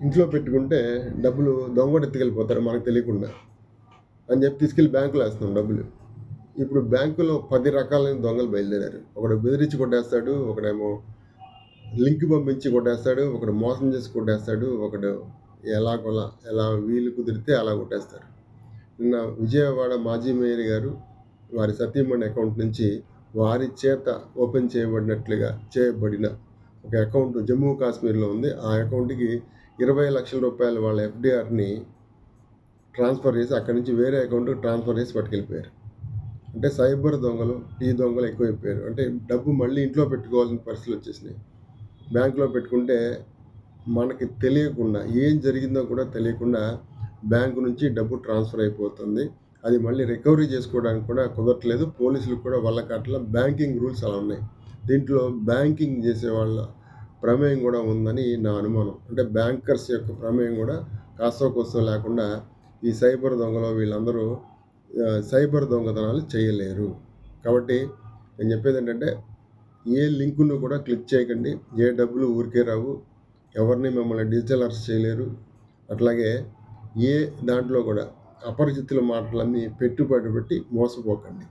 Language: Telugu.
ఇంట్లో పెట్టుకుంటే డబ్బులు దొంగోడు ఎత్తుకెళ్ళిపోతారు మనకు తెలియకుండా అని చెప్పి తీసుకెళ్ళి బ్యాంకులో వేస్తున్నాం డబ్బులు. ఇప్పుడు బ్యాంకులో 10 రకాలైన దొంగలు బయలుదేరారు. ఒకడు బెదిరించి కొట్టేస్తాడు, ఒకడేమో లింక్ పంపించి కొట్టేస్తాడు, ఒకడు మోసం చేసి కొట్టేస్తాడు, ఒకడు ఎలాగోలా ఎలా వీలు కుదిరితే అలా కొట్టేస్తారు. నిన్న విజయవాడ మాజీ మేయర్ గారు వారి సతీమణి అకౌంట్ నుంచి వారి చేత ఓపెన్ చేయబడిన ఒక అకౌంట్ జమ్మూ కాశ్మీర్లో ఉంది. ఆ అకౌంట్కి 20 లక్షల రూపాయలు వాళ్ళ ఎఫ్డిఆర్ని ట్రాన్స్ఫర్ చేసి అక్కడి నుంచి వేరే అకౌంట్కి ట్రాన్స్ఫర్ చేసి పట్టుకెళ్ళిపోయారు. అంటే సైబర్ దొంగలు, ఈ దొంగలు ఎక్కువైపోయారు. అంటే డబ్బు మళ్ళీ ఇంట్లో పెట్టుకోవాల్సిన పరిస్థితులు వచ్చేసినాయి. బ్యాంకులో పెట్టుకుంటే మనకి తెలియకుండా ఏం జరిగిందో కూడా తెలియకుండా బ్యాంకు నుంచి డబ్బు ట్రాన్స్ఫర్ అయిపోతుంది. అది మళ్ళీ రికవరీ చేసుకోవడానికి కూడా కుదరట్లేదు. పోలీసులకు కూడా వాళ్ళకట్లా బ్యాంకింగ్ రూల్స్ అలా ఉన్నాయి. దీంట్లో బ్యాంకింగ్ చేసే వాళ్ళ ప్రమేయం కూడా ఉందని నా అనుమానం. అంటే బ్యాంకర్స్ యొక్క ప్రమేయం కూడా కాస్తో కోస్తో లేకుండా ఈ సైబర్ దొంగలు వీళ్ళందరూ సైబర్ దొంగతనాలు చేయలేరు. కాబట్టి నేను చెప్పేది ఏంటంటే ఏ లింకును కూడా క్లిక్ చేయకండి. ఏ డబ్బులు ఊరికే రావు. ఎవరిని మిమ్మల్ని డిజిటల్ అరెస్ట్ చేయలేరు. అట్లాగే ఏ దాంట్లో కూడా అపరిచితుల మాటలన్నీ పెట్టుబడి పెట్టి మోసపోకండి.